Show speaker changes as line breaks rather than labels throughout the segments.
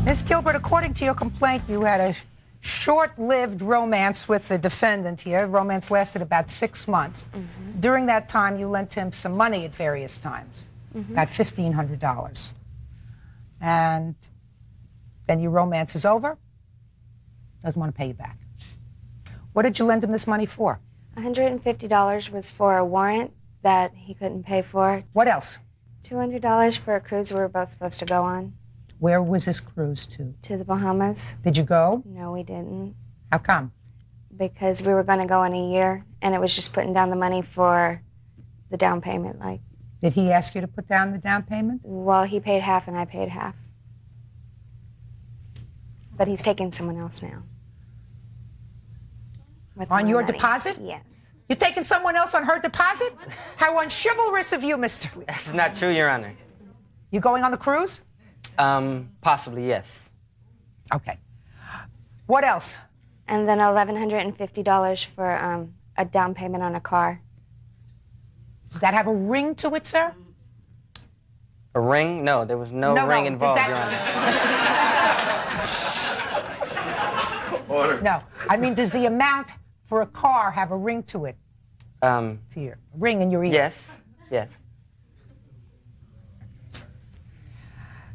Miss Gilbert, according to your complaint, you had a short-lived romance with the defendant here. Romance lasted about 6 months. During that time, you lent him some money at various times, about $1,500. And then your romance is over, doesn't want to pay you back. What did you lend him this money for?
$150 was for a warrant that he couldn't pay for.
What else?
$200 for a cruise we were both supposed to go on.
Where was this cruise to?
To the Bahamas.
Did you go?
No, we didn't.
How come?
Because we were going to go in a year, and it was just putting down the money for the down payment. Like,
Did he ask you to put down the down payment?
well, he paid half and I paid half. But he's taking someone else now. With
On
my
your
money.
deposit?
Yes.
You're taking someone else on her deposit? How unchivalrous of you, Mr. Lee.
That's not true, Your Honor.
You going on the cruise?
Possibly, yes.
Okay. What else?
And then $1,150 for a down payment on a car.
Does that have a ring to it, sir?
A ring? No, there was no ring involved,
does
Your Honor.
No. I mean, does the amount for a car have a ring to it? To your ring in your ear?
Yes, yes.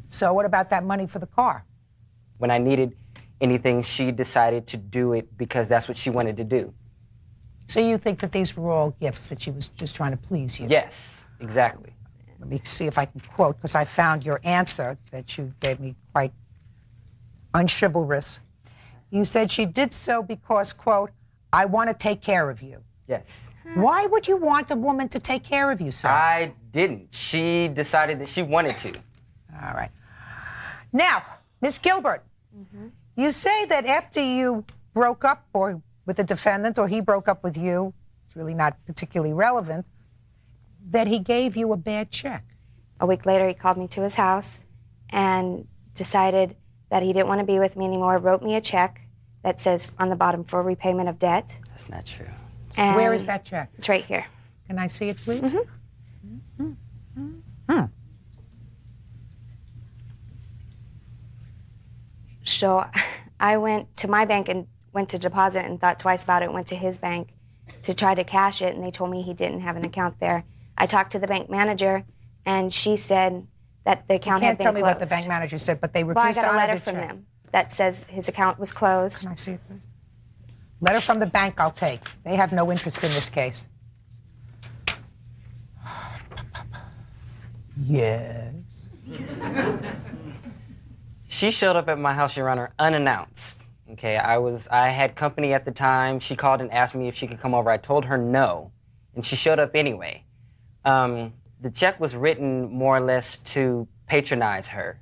So what about that money for the car?
When I needed anything, she decided to do it because that's what she wanted to do.
So you think that these were all gifts, that she was just trying to please you?
Yes, exactly.
Let me see if I can quote, because I found your answer that you gave me quite unchivalrous. You said she did so because, quote, I want to take care of you.
Yes.
Why would you want a woman to take care of you, sir?
I didn't. She decided that she wanted to.
All right. Now, Miss Gilbert, you say that after you broke up or with the defendant or he broke up with you, it's really not particularly relevant, that he gave you a bad check.
A week later, he called me to his house and decided that he didn't want to be with me anymore, wrote me a check that says on the bottom for repayment of debt.
That's not true.
And
Where is that check?
It's right here.
Can I see it, please?
So I went to my bank and went to deposit and thought twice about it, went to his bank to try to cash it, and they told me he didn't have an account there. I talked to the bank manager, and she said that the account had been
Can't tell me
closed.
what the bank manager said, but they
Well,
refused
I got
to
a
honor
letter
the
from
check.
them that says his account was closed.
Can I see it, please? Letter from the bank I'll take. They have no interest in this case. Yes.
She showed up at my house, Your Honor, unannounced. Okay, I had company at the time. She called and asked me if she could come over. I told her no, and she showed up anyway. The check was written more or less to patronize her.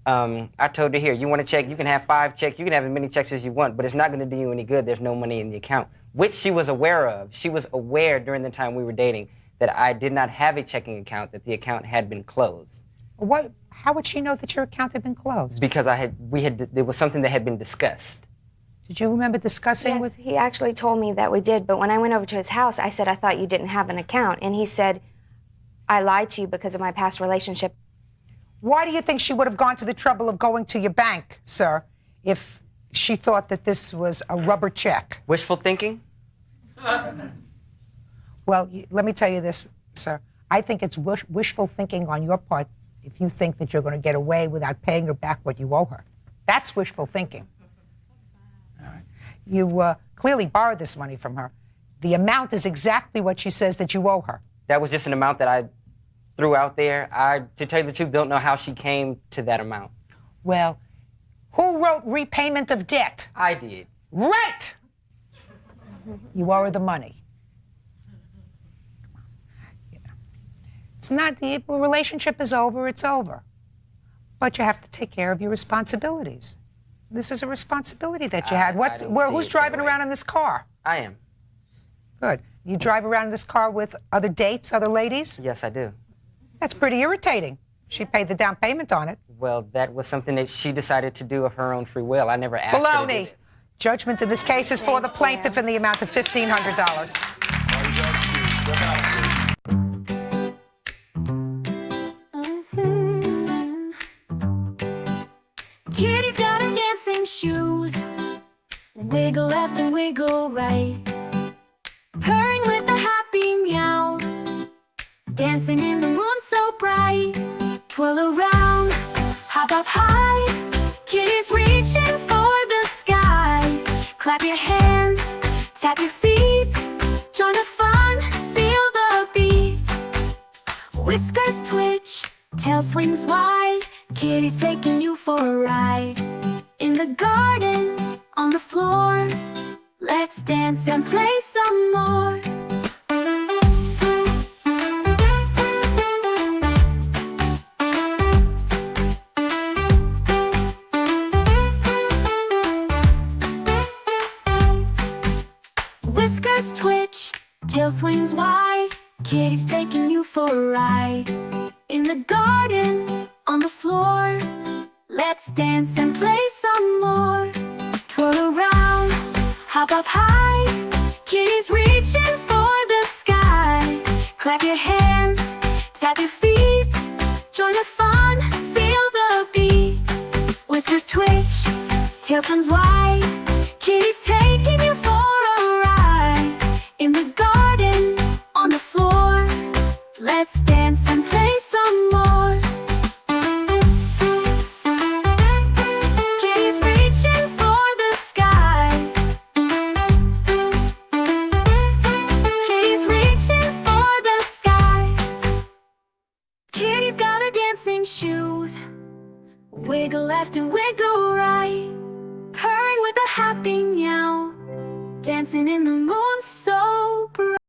I told her, here, you want a check? You can have 5 checks. You can have as many checks as you want, but it's not going to do you any good. There's no money in the account, which she was aware of. She was aware during the time we were dating that I did not have a checking account, that the account had been closed.
What? How would she know that your account had been closed?
Because there was something that had been discussed.
Did you remember discussing
Yes,
with?
he actually told me that we did, but when I went over to his house, I said, I thought you didn't have an account. And he said, I lied to you because of my past relationship.
Why do you think she would have gone to the trouble of going to your bank, sir, if she thought that this was a rubber check?
Wishful thinking?
Well, let me tell you this, sir. I think it's wishful thinking on your part if you think that you're going to get away without paying her back what you owe her. That's wishful thinking. All right. You clearly borrowed this money from her. The amount is exactly what she says that you owe her.
That was just an amount that I threw out there. I, to tell you the truth, don't know how she came to that amount.
Well, who wrote repayment of debt?
I did.
Right! You owe her the money. It's not, the relationship is over, it's over. But you have to take care of your responsibilities. This is a responsibility that you had.
I don't see
Who's
it
driving
that way.
around in this car?
I am.
Good. You drive around in this car with other dates, other ladies?
Yes, I do.
That's pretty irritating. She paid the down payment on it.
Well, that was something that she decided to do of her own free will. I never asked her to do
Baloney.
this.
Judgment in this case is for the plaintiff in the amount of $1,500.
Get Kitty's got her dancing shoes. Wiggle left and wiggle right, purring with a happy meow, dancing in the moon so bright. Twirl around, hop up high, Kitty's reaching for the sky. Clap your hands, tap your feet, join the fun, feel the beat. Whiskers twitch, tail swings wide, Kitty's taking you for a ride. In the garden, on the floor, let's dance and play some more. Whiskers twitch, tail swings wide, Kitty's taking you for a ride. In the garden, on the floor, let's dance and play some more. Twirl around, hop up high, Kitty's reaching for the sky. Clap your hands, tap your feet, join the fun, feel the beat. Whiskers twitch, tail swings wide, Kitty's taking you for a ride. In the garden, on the floor, let's dance and play some more. Kitty's reaching for the sky. Kitty's reaching for the sky. Kitty's got her dancing shoes. Wiggle left and wiggle right, purring with a happy meow, dancing in the moon so bright.